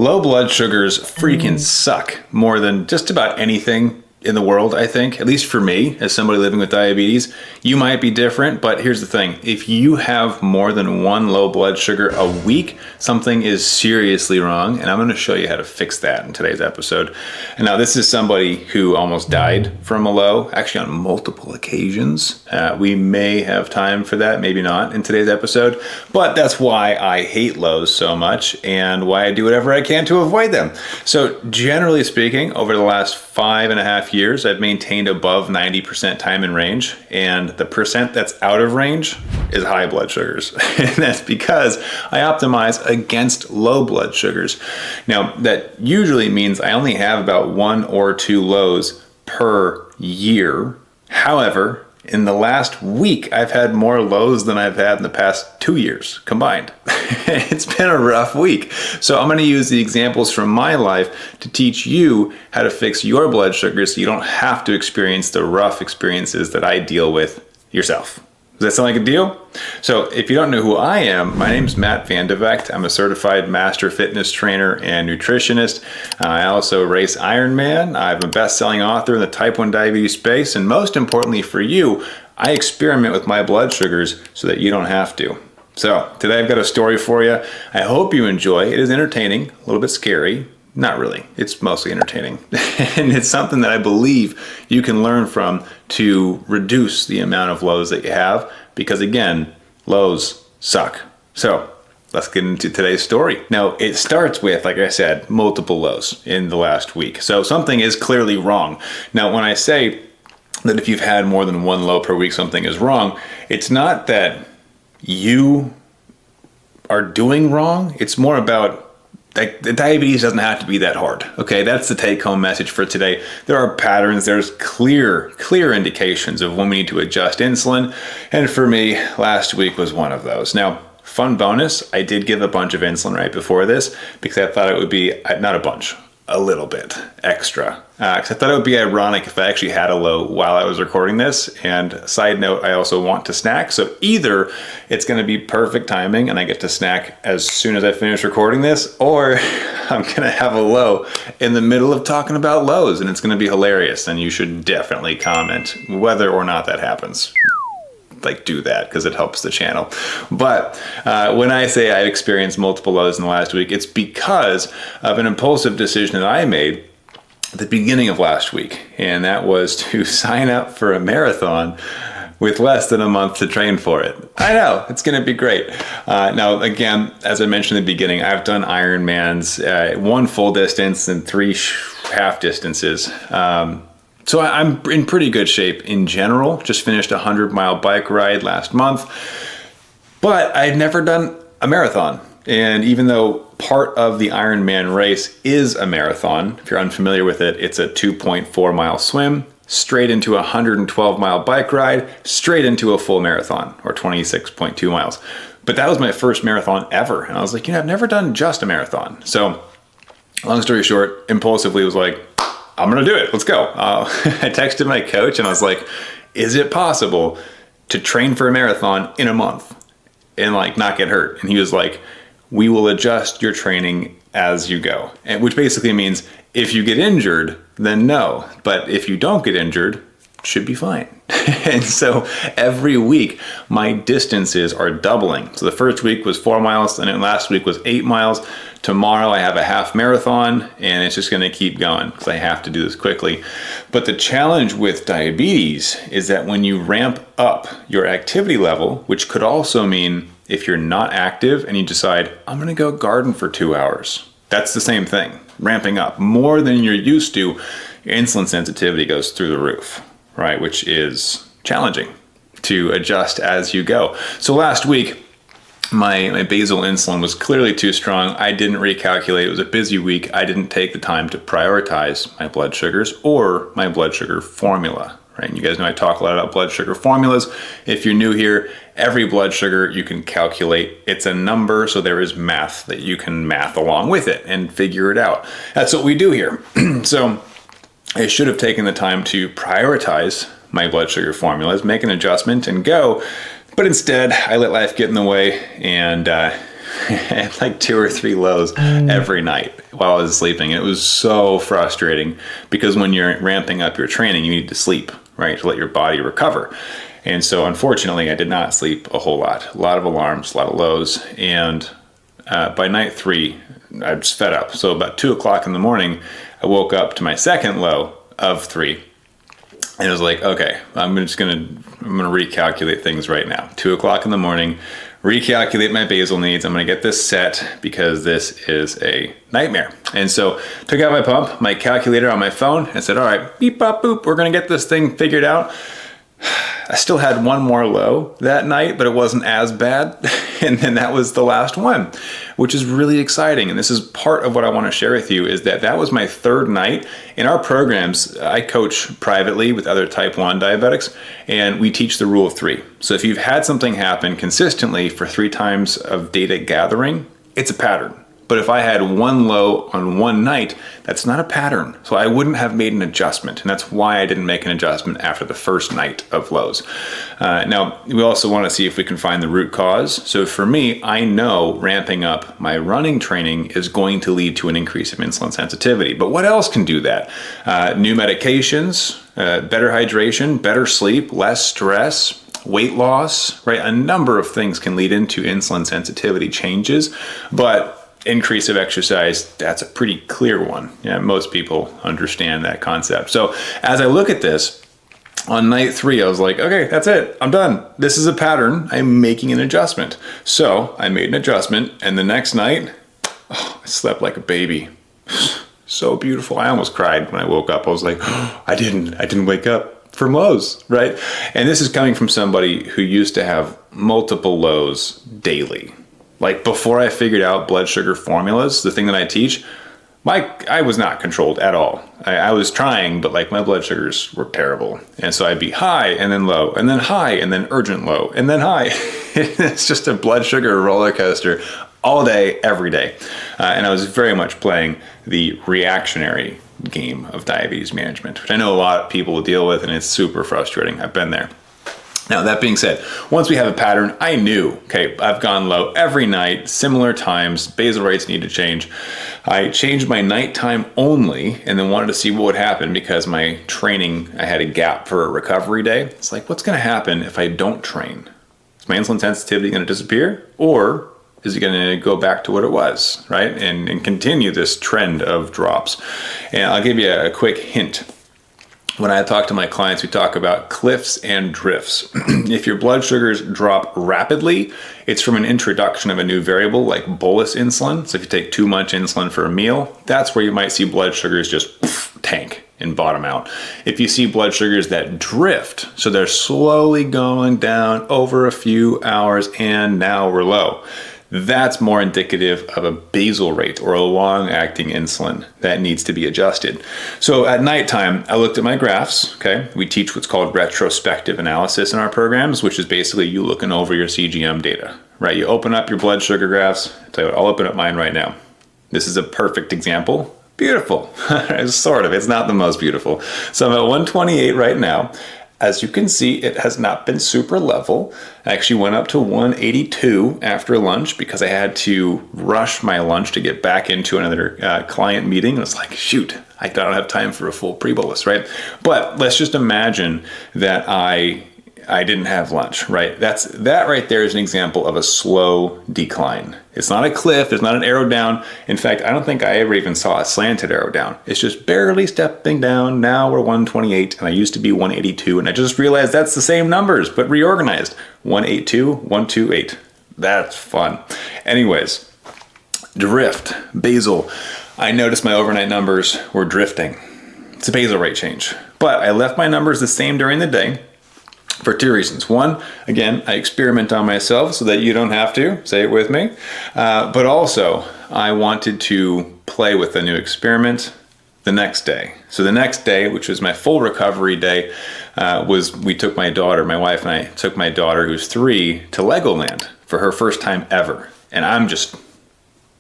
Low blood sugars freaking suck more than just about anything in the world, I think. At least for me, as somebody living with diabetes. You might be different, but here's the thing. If you have more than one low blood sugar a week, something is seriously wrong, and I'm going to show you how to fix that in today's episode. And now this is somebody who almost died from a low, actually on multiple occasions. We may have time for that, maybe not in today's episode, but that's why I hate lows so much and why I do whatever I can to avoid them. So generally speaking, over the last 5.5 years, I've maintained above 90% time in range, and the percent that's out of range is high blood sugars. And that's because I optimize against low blood sugars. Now, that usually means I only have about 1 or 2 lows per year. However, in the last week, I've had more lows than I've had in the past 2 years combined. It's been a rough week. So I'm going to use the examples from my life to teach you how to fix your blood sugar so you don't have to experience the rough experiences that I deal with yourself. Does that sound like a deal? So if you don't know who I am, my name's Matt Van de Vecht. I'm a certified master fitness trainer and nutritionist. I also race Ironman. I'm a best-selling author in the type 1 diabetes space. And most importantly for you, I experiment with my blood sugars so that you don't have to. So today I've got a story for you. I hope you enjoy. It is entertaining, a little bit scary. Not really. It's mostly entertaining. And it's something that I believe you can learn from to reduce the amount of lows that you have, because again, lows suck. So let's get into today's story. Now, it starts with, like I said, multiple lows in the last week. So something is clearly wrong. Now, when I say that if you've had more than 1 low per week, something is wrong, it's not that you are doing wrong. It's more about the diabetes doesn't have to be that hard. Okay, that's the take-home message for today. There are patterns. There's clear indications of when we need to adjust insulin. And for me, last week was one of those. Now, fun bonus, I did give a bunch of insulin right before this because I thought it would be, not a bunch, a little bit extra. Because I thought it would be ironic if I actually had a low while I was recording this. And side note, I also want to snack. So either it's going to be perfect timing and I get to snack as soon as I finish recording this, or I'm going to have a low in the middle of talking about lows and it's going to be hilarious. And you should definitely comment whether or not that happens. Like, do that because it helps the channel. But when I say I've experienced multiple lows in the last week, it's because of an impulsive decision that I made at the beginning of last week, and that was to sign up for a marathon with less than a month to train for it. I know, it's going to be great. Now, again, as I mentioned in the beginning, I've done Ironmans, 1 full distance and 3 half distances. So I'm in pretty good shape in general. Just finished a 100-mile bike ride last month, but I'd never done a marathon. And even though part of the Ironman race is a marathon, if you're unfamiliar with it, it's a 2.4-mile swim, straight into a 112-mile bike ride, straight into a full marathon, or 26.2 miles. But that was my first marathon ever. And I was like, I've never done just a marathon. So long story short, impulsively was like, I'm going to do it. Let's go. I texted my coach and I was like, is it possible to train for a marathon in a month and not get hurt? And he was like, we will adjust your training as you go. And which basically means if you get injured, then no. But if you don't get injured, should be fine. And so every week my distances are doubling. So the first week was 4 miles and then last week was 8 miles. Tomorrow I have a half marathon and it's just going to keep going because I have to do this quickly. But the challenge with diabetes is that when you ramp up your activity level, which could also mean if you're not active and you decide, I'm going to go garden for 2 hours. That's the same thing, ramping up more than you're used to. Your insulin sensitivity goes through the roof, right? Which is challenging to adjust as you go. So last week, my basal insulin was clearly too strong. I didn't recalculate. It was a busy week. I didn't take the time to prioritize my blood sugars or my blood sugar formula, right? And you guys know I talk a lot about blood sugar formulas. If you're new here, every blood sugar you can calculate. It's a number, so there is math that you can math along with it and figure it out. That's what we do here. So I should have taken the time to prioritize my blood sugar formulas, make an adjustment and go. But instead, I let life get in the way and and like 2 or 3 lows every night while I was sleeping. And it was so frustrating because when you're ramping up your training, you need to sleep, right? To let your body recover. And so unfortunately, I did not sleep a whole lot. A lot of alarms, a lot of lows. And by night 3, I was fed up. So about 2 o'clock in the morning, I woke up to my second low of 3. And it was like, okay, I'm gonna recalculate things right now. 2 o'clock in the morning, recalculate my basal needs. I'm gonna get this set because this is a nightmare. And so took out my pump, my calculator on my phone, and said, all right, beep, bop, boop, we're gonna get this thing figured out. I still had one more low that night, but it wasn't as bad. And then that was the last one, which is really exciting. And this is part of what I want to share with you, is that was my 3rd night. In our programs, I coach privately with other type 1 diabetics, and we teach the rule of 3. So if you've had something happen consistently for 3 times of data gathering, it's a pattern. But if I had one low on one night, that's not a pattern. So I wouldn't have made an adjustment. And that's why I didn't make an adjustment after the first night of lows. Now, we also want to see if we can find the root cause. So for me, I know ramping up my running training is going to lead to an increase in insulin sensitivity. But what else can do that? New medications, better hydration, better sleep, less stress, weight loss, right? A number of things can lead into insulin sensitivity changes. But increase of exercise, that's a pretty clear one. Yeah, most people understand that concept. So as I look at this, on night 3, I was like, okay, that's it. I'm done. This is a pattern. I'm making an adjustment. So I made an adjustment, and the next night, I slept like a baby. So beautiful. I almost cried when I woke up. I was like, I didn't wake up from lows, right? And this is coming from somebody who used to have multiple lows daily. Like before I figured out blood sugar formulas, the thing that I teach, I was not controlled at all. I was trying, but like my blood sugars were terrible. And so I'd be high and then low and then high and then urgent low and then high. It's just a blood sugar roller coaster all day, every day. And I was very much playing the reactionary game of diabetes management, which I know a lot of people will deal with, and it's super frustrating. I've been there. Now, that being said, once we have a pattern, I knew, okay, I've gone low every night, similar times, basal rates need to change. I changed my nighttime only and then wanted to see what would happen because my training, I had a gap for a recovery day. It's like, what's going to happen if I don't train? Is my insulin sensitivity going to disappear, or is it going to go back to what it was, right? And continue this trend of drops. And I'll give you a quick hint. When I talk to my clients, we talk about cliffs and drifts. If your blood sugars drop rapidly, it's from an introduction of a new variable like bolus insulin. So if you take too much insulin for a meal, that's where you might see blood sugars just tank and bottom out. If you see blood sugars that drift, so they're slowly going down over a few hours and now we're low, that's more indicative of a basal rate or a long-acting insulin that needs to be adjusted. So at nighttime, I looked at my graphs, okay? We teach what's called retrospective analysis in our programs, which is basically you looking over your CGM data, right? You open up your blood sugar graphs. I'll tell you what, I'll open up mine right now. This is a perfect example. Beautiful, sort of, it's not the most beautiful. So I'm at 128 right now. As you can see, it has not been super level. I actually went up to 182 after lunch because I had to rush my lunch to get back into another client meeting. And it's like, shoot, I don't have time for a full pre-bolus, right? But let's just imagine that I didn't have lunch, right? That right there is an example of a slow decline. It's not a cliff, there's not an arrow down. In fact, I don't think I ever even saw a slanted arrow down. It's just barely stepping down. Now we're 128 and I used to be 182, and I just realized that's the same numbers, but reorganized. 182, 128. That's fun. Anyways, drift, basal. I noticed my overnight numbers were drifting. It's a basal rate change. But I left my numbers the same during the day, for 2 reasons. One, again, I experiment on myself so that you don't have to. Say it with me. But also, I wanted to play with the new experiment the next day. So the next day, which was my full recovery day, we took my daughter, my wife and I took my daughter, who's 3, to Legoland for her first time ever. And I'm just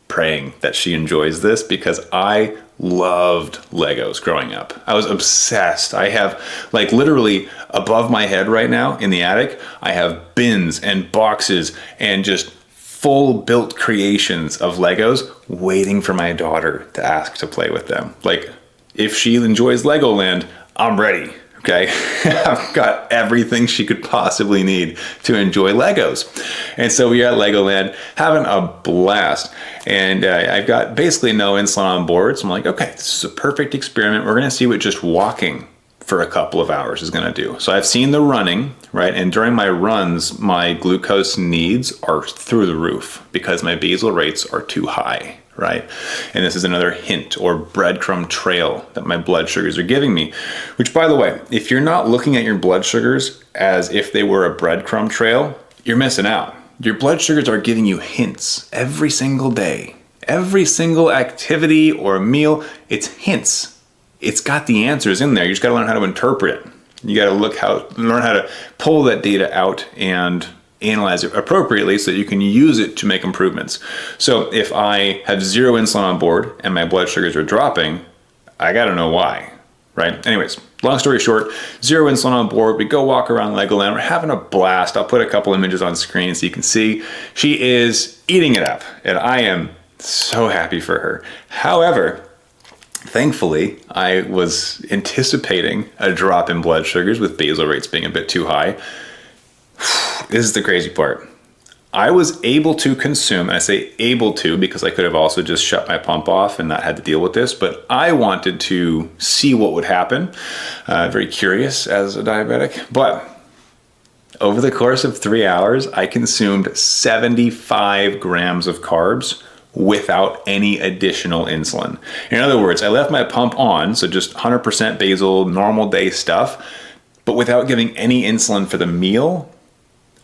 praying that she enjoys this because I loved Legos growing up. I was obsessed. I have, like, literally above my head right now in the attic, I have bins and boxes and just full built creations of Legos waiting for my daughter to ask to play with them. Like, if she enjoys Legoland, I'm ready. Okay, I've got everything she could possibly need to enjoy Legos. And so we are at Legoland having a blast. And I've got basically no insulin on board. So I'm like, okay, this is a perfect experiment. We're going to see what just walking for a couple of hours is going to do. So I've seen the running, right? And during my runs, my glucose needs are through the roof because my basal rates are too high. Right? And this is another hint or breadcrumb trail that my blood sugars are giving me, which, by the way, if you're not looking at your blood sugars as if they were a breadcrumb trail, you're missing out. Your blood sugars are giving you hints every single day. Every single activity or meal, it's hints. It's got the answers in there. You just got to learn how to interpret it. You got to learn how to pull that data out and analyze it appropriately so that you can use it to make improvements. So if I have zero insulin on board and my blood sugars are dropping, I gotta know why, right? Anyways, long story short, zero insulin on board. We go walk around Legoland. We're having a blast. I'll put a couple images on screen so you can see. She is eating it up, and I am so happy for her. However, thankfully, I was anticipating a drop in blood sugars with basal rates being a bit too high. This is the crazy part. I was able to consume, and I say able to because I could have also just shut my pump off and not had to deal with this, but I wanted to see what would happen. Very curious as a diabetic. But over the course of 3 hours, I consumed 75 grams of carbs without any additional insulin. In other words, I left my pump on, so just 100% basal, normal day stuff, but without giving any insulin for the meal.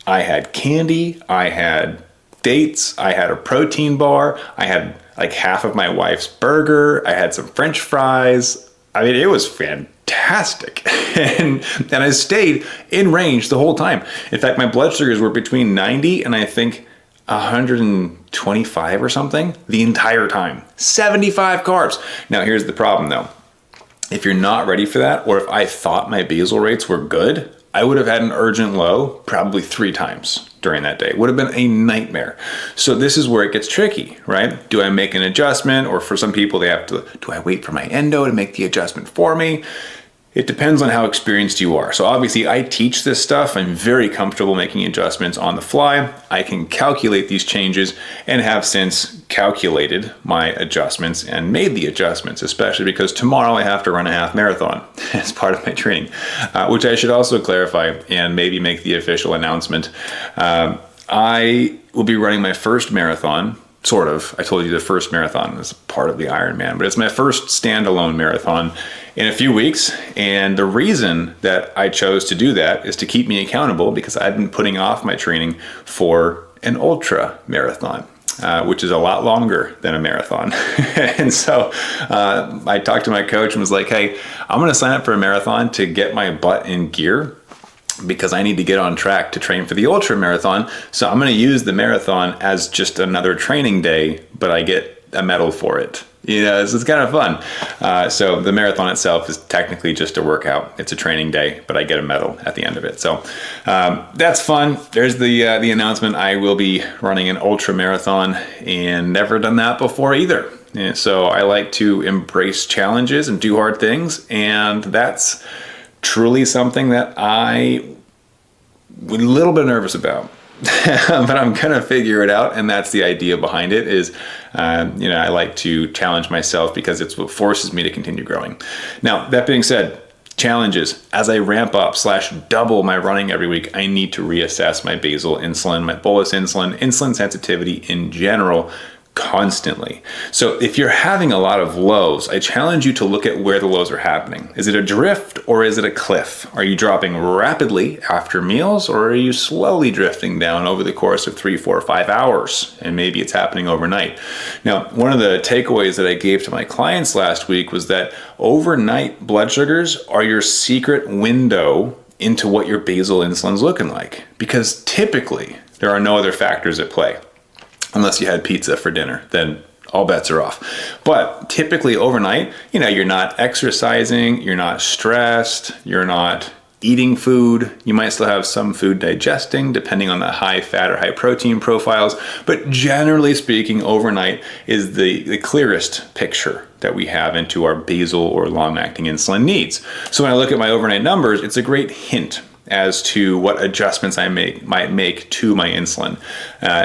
I had candy, I had dates, I had a protein bar, I had like half of my wife's burger, I had some French fries. I mean, it was fantastic. and I stayed in range the whole time. In fact, my blood sugars were between 90 and I think 125 or something the entire time. 75 carbs. Now, here's the problem though. If you're not ready for that, or if I thought my basal rates were good, I would have had an urgent low probably 3 times during that day. It would have been a nightmare. So this is where it gets tricky, right? Do I make an adjustment? Or for some people, they have to, do I wait for my endo to make the adjustment for me? It depends on how experienced you are. So obviously I teach this stuff. I'm very comfortable making adjustments on the fly. I can calculate these changes and have since calculated my adjustments and made the adjustments, especially because tomorrow I have to run a half marathon as part of my training, which I should also clarify and maybe make the official announcement. I will be running my first marathon. Sort of. I told you the first marathon is part of the Ironman, but it's my first standalone marathon in a few weeks. And the reason that I chose to do that is to keep me accountable because I've been putting off my training for an ultra marathon, which is a lot longer than a marathon. And so I talked to my coach and was like, hey, I'm going to sign up for a marathon to get my butt in gear, because I need to get on track to train for the ultra marathon. So I'm going to use the marathon as just another training day, but I get a medal for it. You know, it's kind of fun. So the marathon itself is technically just a workout. It's a training day, but I get a medal at the end of it. So that's fun. There's the announcement. I will be running an ultra marathon and never done that before either. Yeah, so I like to embrace challenges and do hard things. And that's truly something that I'm a little bit nervous about, but I'm gonna figure it out. And that's the idea behind it is, I like to challenge myself because it's what forces me to continue growing. Now, that being said, challenges, as I ramp up / double my running every week, I need to reassess my basal insulin, my bolus insulin sensitivity in general, constantly. So if you're having a lot of lows, I challenge you to look at where the lows are happening. Is it a drift or is it a cliff? Are you dropping rapidly after meals, or are you slowly drifting down over the course of 3, 4, 5 hours? And maybe it's happening overnight. Now, one of the takeaways that I gave to my clients last week was that overnight blood sugars are your secret window into what your basal insulin's looking like, because typically there are no other factors at play. Unless you had pizza for dinner, then all bets are off. But typically overnight, you're not exercising, you're not stressed, you're not eating food. You might still have some food digesting, depending on the high fat or high protein profiles. But generally speaking, overnight is the clearest picture that we have into our basal or long-acting insulin needs. So when I look at my overnight numbers, it's a great hint as to what adjustments I might make to my insulin.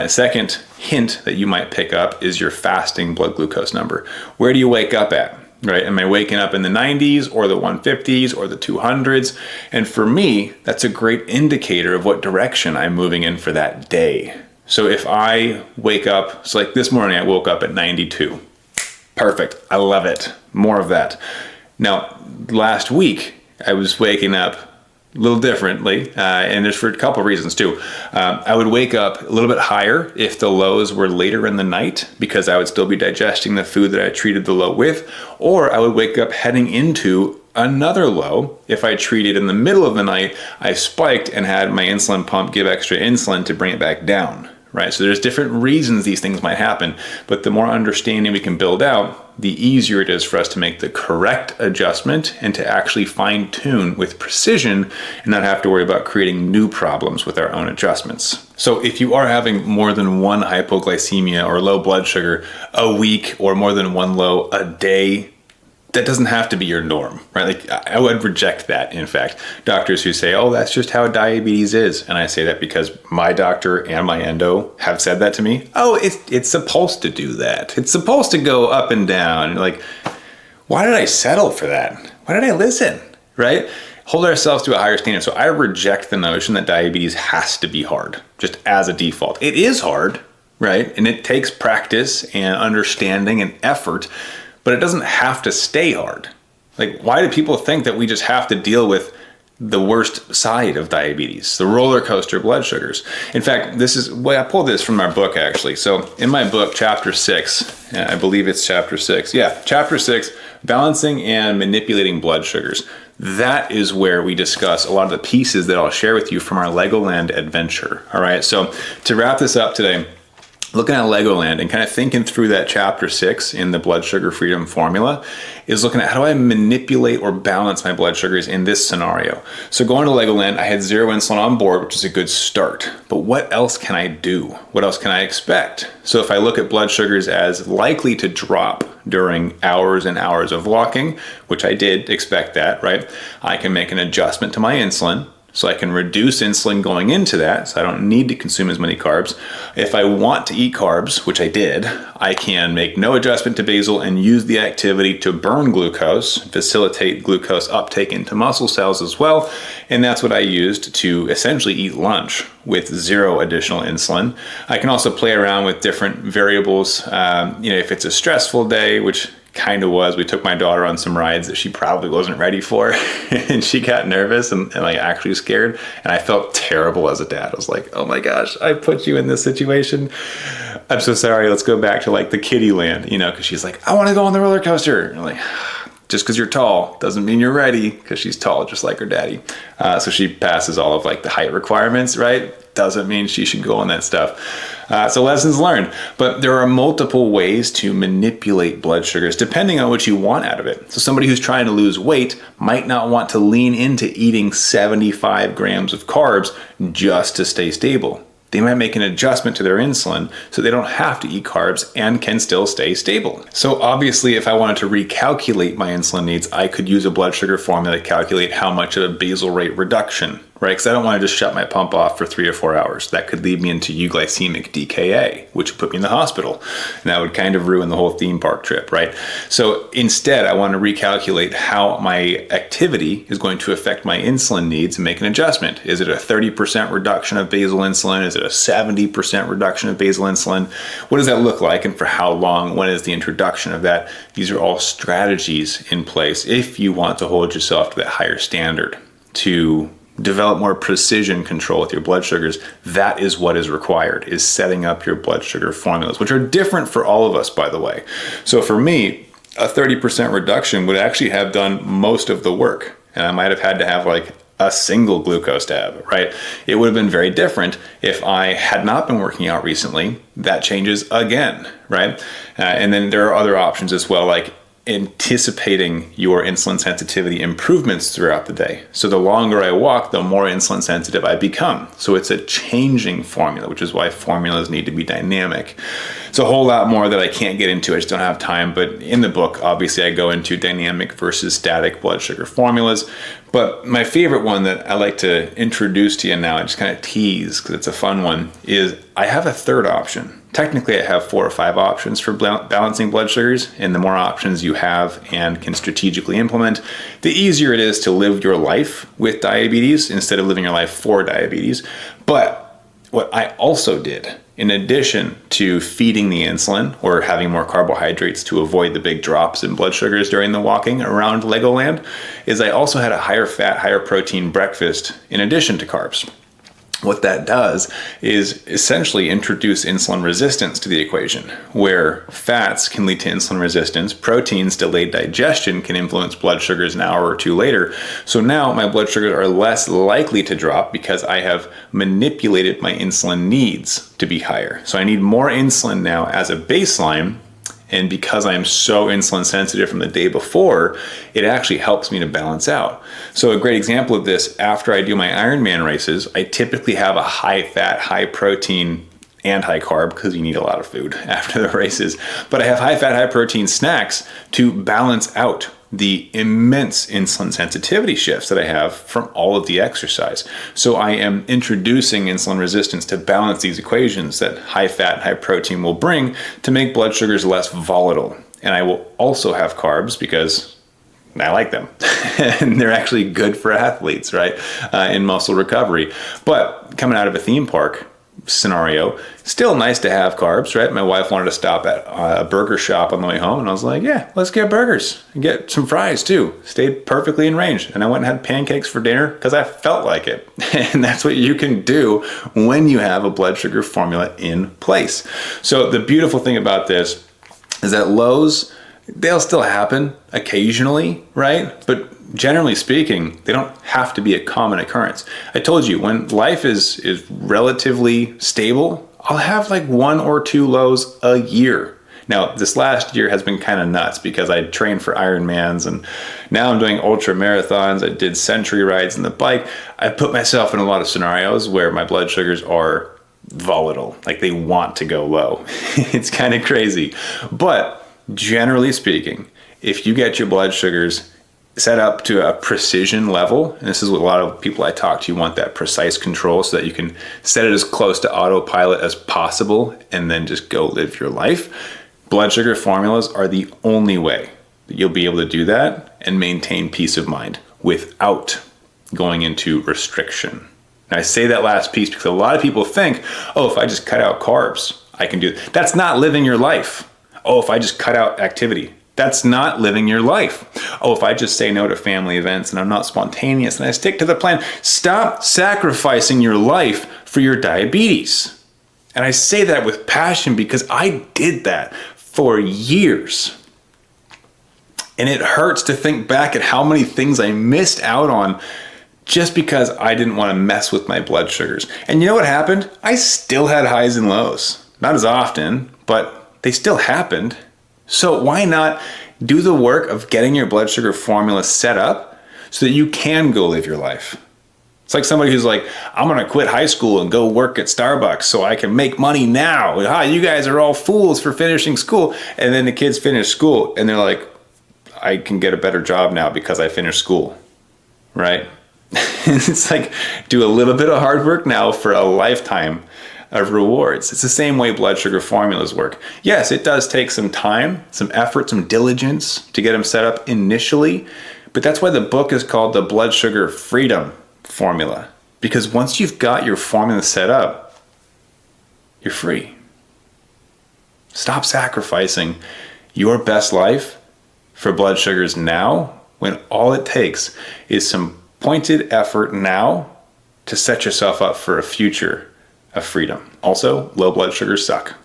Second hint that you might pick up is your fasting blood glucose number. Where do you wake up at? Right? Am I waking up in the 90s or the 150s or the 200s? And for me, that's a great indicator of what direction I'm moving in for that day. So if I wake up, so like this morning I woke up at 92. Perfect. I love it. More of that. Now, last week I was waking up a little differently, and there's for a couple of reasons too. I would wake up a little bit higher if the lows were later in the night, because I would still be digesting the food that I treated the low with, or I would wake up heading into another low if I treated in the middle of the night, I spiked and had my insulin pump give extra insulin to bring it back down. Right? So there's different reasons these things might happen, but the more understanding we can build out, the easier it is for us to make the correct adjustment and to actually fine tune with precision and not have to worry about creating new problems with our own adjustments. So if you are having more than one hypoglycemia or low blood sugar a week or more than one low a day, that doesn't have to be your norm, right? Like I would reject that. In fact, doctors who say, oh, that's just how diabetes is. And I say that because my doctor and my endo have said that to me. Oh, it's supposed to do that. It's supposed to go up and down. And like, why did I settle for that? Why did I listen, right? Hold ourselves to a higher standard. So I reject the notion that diabetes has to be hard, just as a default. It is hard, right? And it takes practice and understanding and effort, but it doesn't have to stay hard. Like, why do people think that we just have to deal with the worst side of diabetes, the roller coaster blood sugars? In fact, I pulled this from our book actually. So in my book, chapter 6, I believe it's chapter 6. Yeah, chapter 6, Balancing and Manipulating Blood Sugars. That is where we discuss a lot of the pieces that I'll share with you from our Legoland adventure. All right, so to wrap this up today, looking at Legoland and kind of thinking through that chapter 6 in the blood sugar freedom formula is looking at how do I manipulate or balance my blood sugars in this scenario. So going to Legoland, I had zero insulin on board, which is a good start. But what else can I do? What else can I expect? So if I look at blood sugars as likely to drop during hours and hours of walking, which I did expect that, right? I can make an adjustment to my insulin. So I can reduce insulin going into that, so I don't need to consume as many carbs. If I want to eat carbs, which I did, I can make no adjustment to basal and use the activity to burn glucose, facilitate glucose uptake into muscle cells as well. And that's what I used to essentially eat lunch with zero additional insulin. I can also play around with different variables. If it's a stressful day, which kind of was, we took my daughter on some rides that she probably wasn't ready for and she got nervous and like actually scared, and I felt terrible as a dad. I was like, oh my gosh, I put you in this situation. I'm so sorry. Let's go back to like the kiddie land, because she's like, I want to go on the roller coaster. And I'm like, just because you're tall doesn't mean you're ready, because she's tall just like her daddy. So she passes all of like the height requirements, right? Doesn't mean she should go on that stuff. So lessons learned. But there are multiple ways to manipulate blood sugars depending on what you want out of it. So somebody who's trying to lose weight might not want to lean into eating 75 grams of carbs just to stay stable. They might make an adjustment to their insulin so they don't have to eat carbs and can still stay stable. So obviously, if I wanted to recalculate my insulin needs, I could use a blood sugar formula to calculate how much of a basal rate reduction, right? Because I don't want to just shut my pump off for 3 or 4 hours. That could lead me into euglycemic DKA, which would put me in the hospital. And that would kind of ruin the whole theme park trip, right? So instead, I want to recalculate how my activity is going to affect my insulin needs and make an adjustment. Is it a 30% reduction of basal insulin? Is it a 70% reduction of basal insulin? What does that look like and for how long? When is the introduction of that? These are all strategies in place if you want to hold yourself to that higher standard to develop more precision control with your blood sugars. That is what is required, is setting up your blood sugar formulas, which are different for all of us, by the way. So for me, a 30% reduction would actually have done most of the work. And I might have had to have like a single glucose tab, right? It would have been very different if I had not been working out recently. That changes again, right? And then there are other options as well, like anticipating your insulin sensitivity improvements throughout the day. So the longer I walk, the more insulin sensitive I become. So it's a changing formula, which is why formulas need to be dynamic. It's a whole lot more that I can't get into. I just don't have time. But in the book, obviously, I go into dynamic versus static blood sugar formulas. But my favorite one that I like to introduce to you now, I just kind of tease because it's a fun one, is I have a third option. Technically, I have 4 or 5 options for balancing blood sugars, and the more options you have and can strategically implement, the easier it is to live your life with diabetes instead of living your life for diabetes. But what I also did, in addition to feeding the insulin or having more carbohydrates to avoid the big drops in blood sugars during the walking around Legoland, is I also had a higher fat, higher protein breakfast in addition to carbs. What that does is essentially introduce insulin resistance to the equation, where fats can lead to insulin resistance, proteins, delayed digestion can influence blood sugars an hour or 2 later. So now my blood sugars are less likely to drop because I have manipulated my insulin needs to be higher. So I need more insulin now as a baseline. And because I'm so insulin sensitive from the day before, it actually helps me to balance out. So a great example of this, after I do my Ironman races, I typically have a high fat, high protein, and high carb, because you need a lot of food after the races. But I have high fat, high protein snacks to balance out the immense insulin sensitivity shifts that I have from all of the exercise. So I am introducing insulin resistance to balance these equations that high fat and high protein will bring to make blood sugars less volatile. And I will also have carbs because I like them. And they're actually good for athletes, right? In muscle recovery. But coming out of a theme park scenario, still nice to have carbs, right? My wife wanted to stop at a burger shop on the way home, and I was like, yeah, let's get burgers and get some fries too. Stayed perfectly in range. And I went and had pancakes for dinner because I felt like it. And that's what you can do when you have a blood sugar formula in place. So the beautiful thing about this is that lows, they'll still happen occasionally, right? But generally speaking, they don't have to be a common occurrence. I told you, when life is relatively stable, I'll have like 1 or 2 lows a year. Now, this last year has been kind of nuts because I trained for Ironmans, and now I'm doing ultra marathons. I did century rides on the bike. I put myself in a lot of scenarios where my blood sugars are volatile, like they want to go low. It's kind of crazy. But generally speaking, if you get your blood sugars set up to a precision level, and this is what a lot of people I talk to want, that precise control so that you can set it as close to autopilot as possible and then just go live your life. Blood sugar formulas are the only way that you'll be able to do that and maintain peace of mind without going into restriction. And I say that last piece because a lot of people think, oh, if I just cut out carbs, I can do it. That's not living your life. Oh, if I just cut out activity, that's not living your life. Oh, if I just say no to family events and I'm not spontaneous and I stick to the plan, stop sacrificing your life for your diabetes. And I say that with passion because I did that for years. And it hurts to think back at how many things I missed out on just because I didn't want to mess with my blood sugars. And you know what happened? I still had highs and lows. Not as often, but they still happened. So why not do the work of getting your blood sugar formula set up so that you can go live your life? It's like somebody who's like, I'm going to quit high school and go work at Starbucks so I can make money now. You guys are all fools for finishing school. And then the kids finish school and they're like, I can get a better job now because I finished school, right? It's like, do a little bit of hard work now for a lifetime of rewards. It's the same way blood sugar formulas work. Yes, it does take some time, some effort, some diligence to get them set up initially, but that's why the book is called the Blood Sugar Freedom Formula. Because once you've got your formula set up, you're free. Stop sacrificing your best life for blood sugars now, when all it takes is some pointed effort now to set yourself up for a future of freedom. Also, low blood sugars suck.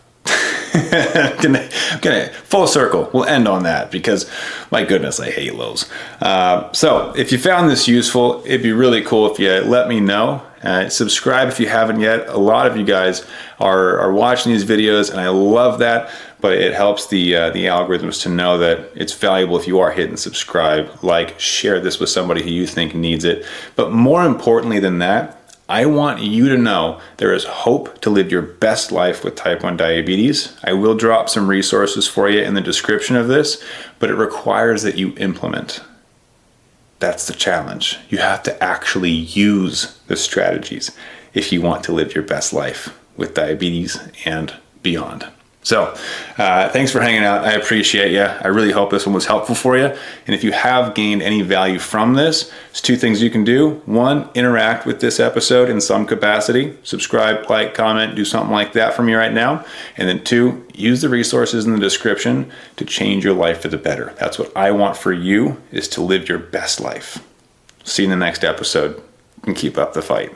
Gonna full circle. We'll end on that because, my goodness, I hate lows. So if you found this useful, it'd be really cool if you let me know. Subscribe if you haven't yet. A lot of you guys are watching these videos, and I love that. but it helps the algorithms to know that it's valuable if you are hitting subscribe, like, share this with somebody who you think needs it. But more importantly than that, I want you to know there is hope to live your best life with type 1 diabetes. I will drop some resources for you in the description of this, but it requires that you implement. That's the challenge. You have to actually use the strategies if you want to live your best life with diabetes and beyond. So thanks for hanging out. I appreciate you. I really hope this one was helpful for you. And if you have gained any value from this, there's two things you can do. One, interact with this episode in some capacity. Subscribe, like, comment, do something like that for me right now. And then two, use the resources in the description to change your life for the better. That's what I want for you, is to live your best life. See you in the next episode, and keep up the fight.